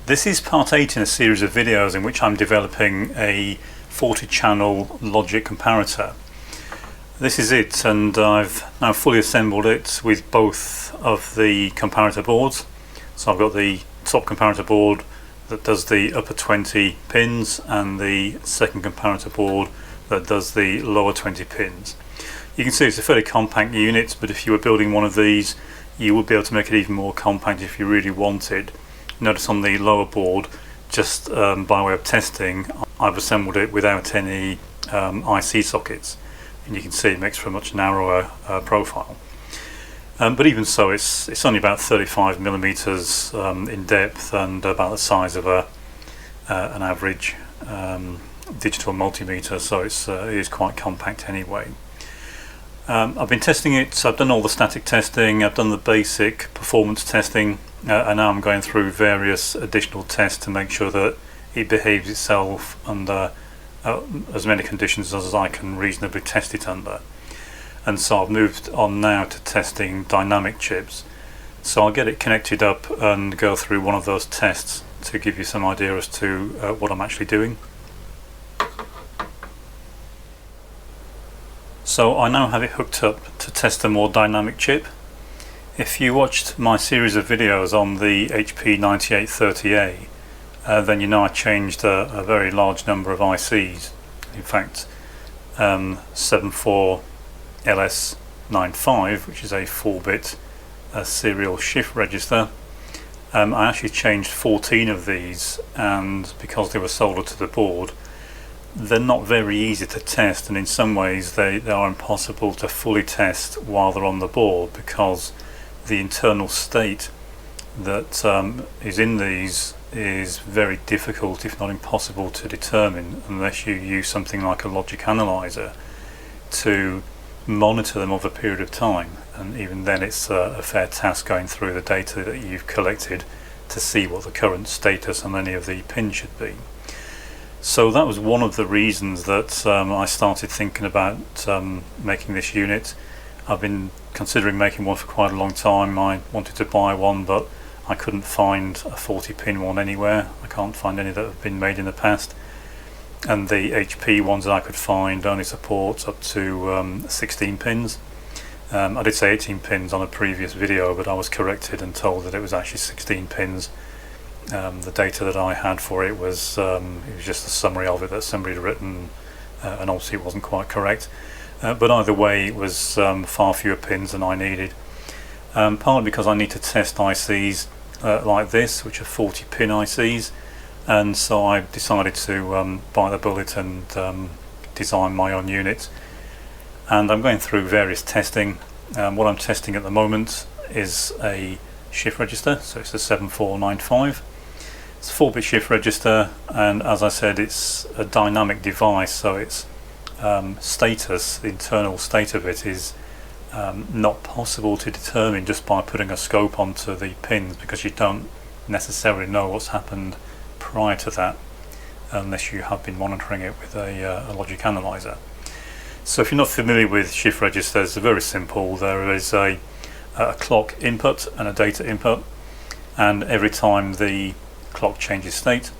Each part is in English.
This is part 8 in a series of videos in which I'm developing a 40-channel logic comparator. This is it, and I've now fully assembled it with both of the comparator boards. So I've got the top comparator board that does the upper 20 pins and the second comparator board that does the lower 20 pins. You can see it's a fairly compact unit, but if you were building one of these you would be able to make it even more compact if you really wanted. Notice on the lower board, just by way of testing, I've assembled it without any IC sockets, and you can see it makes for a much narrower profile. But even so, it's only about 35 millimeters in depth and about the size of an average digital multimeter, so it is quite compact anyway. I've been testing it, so I've done all the static testing, I've done the basic performance testing, and now I'm going through various additional tests to make sure that it behaves itself under as many conditions as I can reasonably test it under. And so I've moved on now to testing dynamic chips. So I'll get it connected up and go through one of those tests to give you some idea as to what I'm actually doing. So I now have it hooked up to test a more dynamic chip. If you watched my series of videos on the HP 9830A, then you know I changed a very large number of ICs. In fact, 74LS95, which is a 4-bit serial shift register, I actually changed 14 of these, and because they were soldered to the board, they're not very easy to test, and in some ways they are impossible to fully test while they're on the board, because the internal state that is in these is very difficult, if not impossible, to determine unless you use something like a logic analyzer to monitor them over a period of time. And even then it's a fair task going through the data that you've collected to see what the current status on any of the pins should be. So that was one of the reasons that I started thinking about making this unit. I've been considering making one for quite a long time. I wanted to buy one, but I couldn't find a 40-pin one anywhere. I can't find any that have been made in the past, and the HP ones that I could find only support up to 16 pins. I did say 18 pins on a previous video, but I was corrected and told that it was actually 16 pins. The data that I had for it was just a summary of it that somebody had written, and obviously it wasn't quite correct. But either way, it was far fewer pins than I needed. Partly because I need to test ICs like this, which are 40-pin ICs, and so I decided to bite the bullet and design my own unit. And I'm going through various testing. What I'm testing at the moment is a shift register, so it's a 7495. It's a 4-bit shift register, and as I said, it's a dynamic device, so its status, the internal state of it, is not possible to determine just by putting a scope onto the pins, because you don't necessarily know what's happened prior to that unless you have been monitoring it with a logic analyzer. So if you're not familiar with shift registers, they're very simple. There is a clock input and a data input, and every time the clock changes state,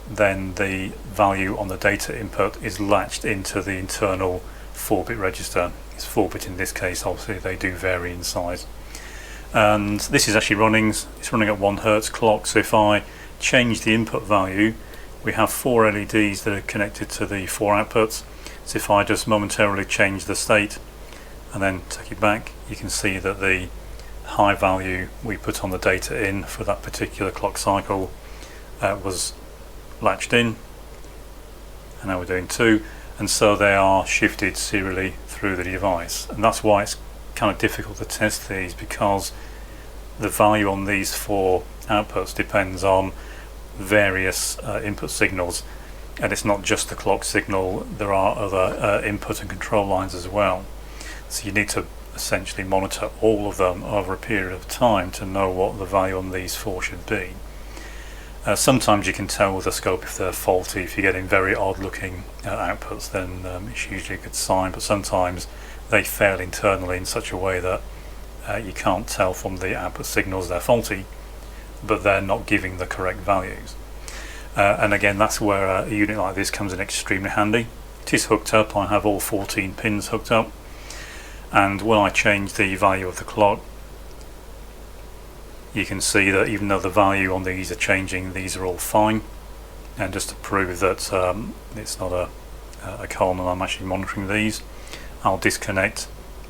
then the value on the data input is latched into the internal 4-bit register. It's 4-bit in this case, obviously they do vary in size. And this is actually it's running at 1 Hertz clock, so if I change the input value, we have 4 LEDs that are connected to the 4 outputs. So if I just momentarily change the state and then take it back, you can see that the high value we put on the data in for that particular clock cycle was latched in, and now we're doing 2, and so they are shifted serially through the device. And that's why it's kind of difficult to test these, because the value on these 4 outputs depends on various input signals, and it's not just the clock signal, there are other input and control lines as well. So you need to essentially monitor all of them over a period of time to know what the value on these 4 should be. Sometimes you can tell with a scope if they're faulty. If you're getting very odd looking outputs, then it's usually a good sign, but sometimes they fail internally in such a way that you can't tell from the output signals they're faulty, but they're not giving the correct values. and again, that's where a unit like this comes in extremely handy. It is hooked up. I have all 14 pins hooked up, and when I change the value of the clock, you can see that even though the value on these are changing, these are all fine. And just to prove that it's not a con and I'm actually monitoring these, I'll disconnect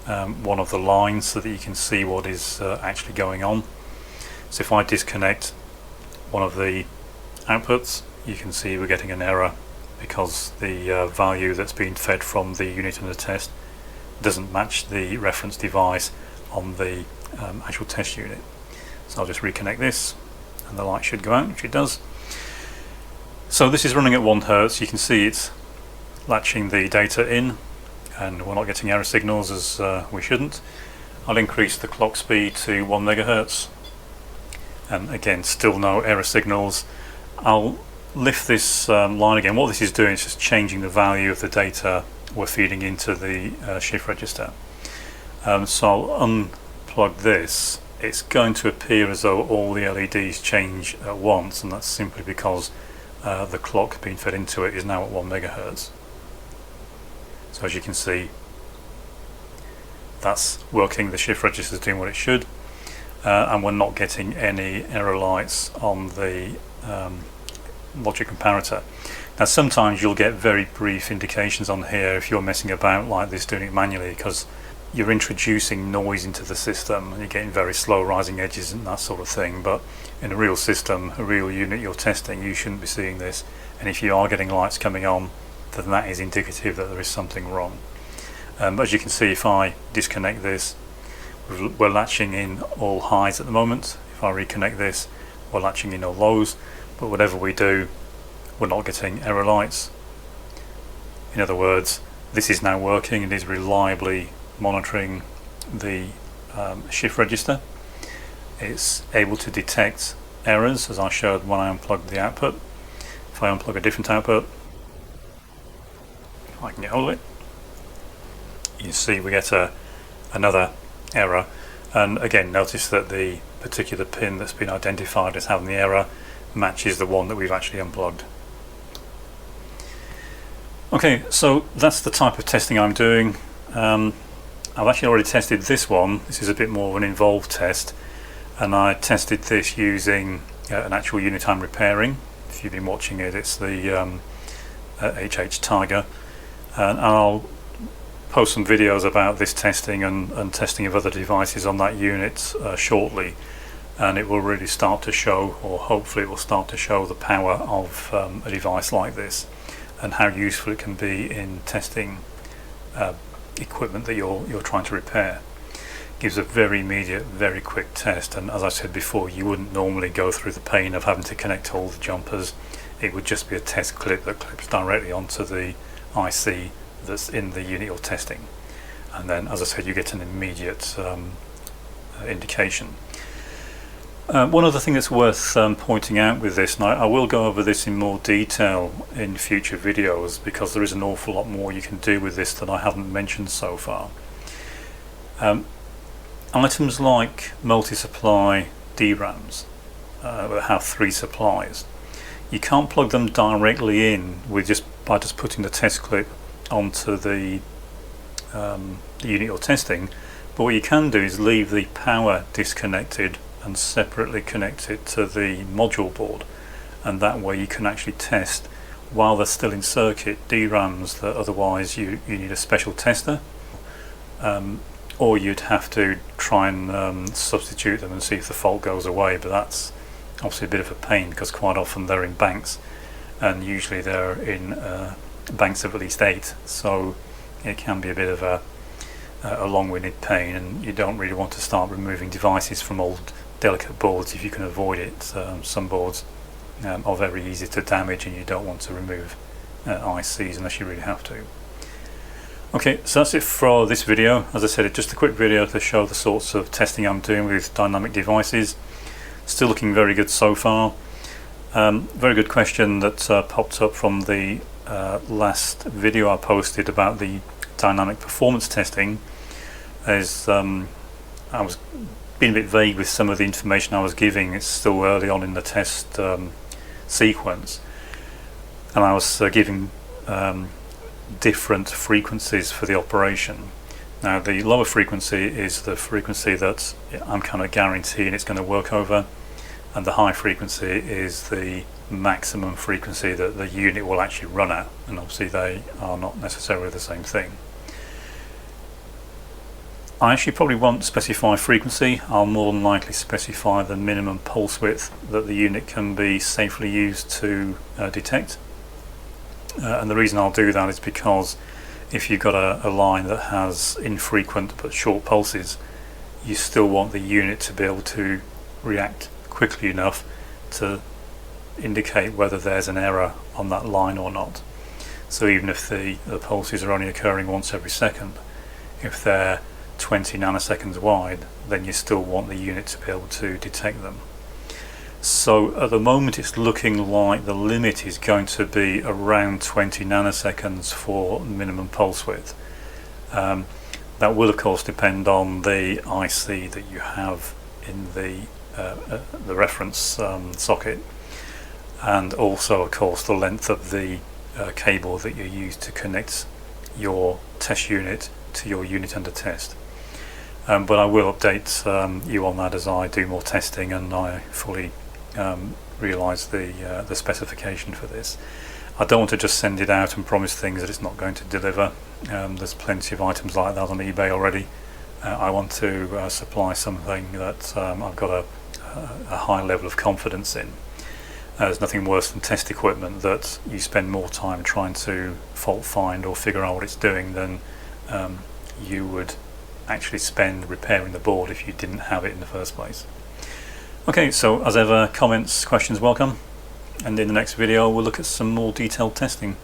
one of the lines so that you can see what is actually going on. So if I disconnect one of the outputs, you can see we're getting an error because the value that's being fed from the unit under test doesn't match the reference device on the actual test unit. So I'll just reconnect this and the light should go out, which it does. So this is running at 1 Hz. You can see it's latching the data in and we're not getting error signals as we shouldn't. I'll increase the clock speed to 1 MHz and again still no error signals. I'll lift this line again. What this is doing is just changing the value of the data we're feeding into the shift register. So I'll unplug this. It's going to appear as though all the LEDs change at once, and that's simply because the clock being fed into it is now at 1 MHz. So as you can see, that's working, the shift register is doing what it should, and we're not getting any error lights on the logic comparator. Now sometimes you'll get very brief indications on here if you're messing about like this doing it manually, because you're introducing noise into the system and you're getting very slow rising edges and that sort of thing. But in a real system, a real unit you're testing, you shouldn't be seeing this, and if you are getting lights coming on, then that is indicative that there is something wrong. As you can see, if I disconnect this, we're latching in all highs at the moment. If I reconnect this, we're latching in all lows, but whatever we do, we're not getting error lights. In other words, this is now working and is reliably monitoring the shift register. It's able to detect errors, as I showed when I unplugged the output. If I unplug a different output, I can get hold of it. You see we get another error, and again notice that the particular pin that's been identified as having the error matches the one that we've actually unplugged. Okay, so that's the type of testing I'm doing. I've actually already tested this one. This is a bit more of an involved test, and I tested this using an actual unit I'm repairing. If you've been watching it, it's the HH Tiger, and I'll post some videos about this testing and testing of other devices on that unit shortly, and it will really start to show, or hopefully it will start to show, the power of a device like this and how useful it can be in testing equipment that you're trying to repair. Gives a very immediate, very quick test, and as I said before, you wouldn't normally go through the pain of having to connect all the jumpers. It would just be a test clip that clips directly onto the IC that's in the unit you're testing, and then, as I said, you get an immediate indication. One other thing that's worth pointing out with this, and I will go over this in more detail in future videos because there is an awful lot more you can do with this that I haven't mentioned so far. Items like multi-supply DRAMs that have 3 supplies, you can't plug them directly in by just putting the test clip onto the unit you're testing, but what you can do is leave the power disconnected and separately connect it to the module board, and that way you can actually test while they're still in circuit DRAMs that otherwise you need a special tester, or you'd have to try and substitute them and see if the fault goes away, but that's obviously a bit of a pain because quite often they're in banks, and usually they're in banks of at least 8, so it can be a bit of a long-winded pain, and you don't really want to start removing devices from old delicate boards if you can avoid it. Some boards are very easy to damage and you don't want to remove ICs unless you really have to. Okay, so that's it for this video. As I said, it's just a quick video to show the sorts of testing I'm doing with dynamic devices. Still looking very good so far. Very good question that popped up from the last video I posted about the dynamic performance testing. I was being a bit vague with some of the information I was giving. It's still early on in the test sequence, and I was giving different frequencies for the operation. Now the lower frequency is the frequency that I'm kind of guaranteeing it's going to work over, and the high frequency is the maximum frequency that the unit will actually run at, and obviously they are not necessarily the same thing. I actually probably won't specify frequency. I'll more than likely specify the minimum pulse width that the unit can be safely used to detect. And the reason I'll do that is because if you've got a line that has infrequent but short pulses, you still want the unit to be able to react quickly enough to indicate whether there's an error on that line or not. So even if the pulses are only occurring once every second, if they're 20 nanoseconds wide, then you still want the unit to be able to detect them. So at the moment it's looking like the limit is going to be around 20 nanoseconds for minimum pulse width. That will of course depend on the IC that you have in the reference socket, and also of course the length of the cable that you use to connect your test unit to your unit under test. But I will update you on that as I do more testing and I fully realise the specification for this. I don't want to just send it out and promise things that it's not going to deliver. There's plenty of items like that on eBay already. I want to supply something that I've got a high level of confidence in. There's nothing worse than test equipment that you spend more time trying to fault find or figure out what it's doing than you would actually spend repairing the board if you didn't have it in the first place. Okay, so as ever, comments, questions welcome, and in the next video we'll look at some more detailed testing.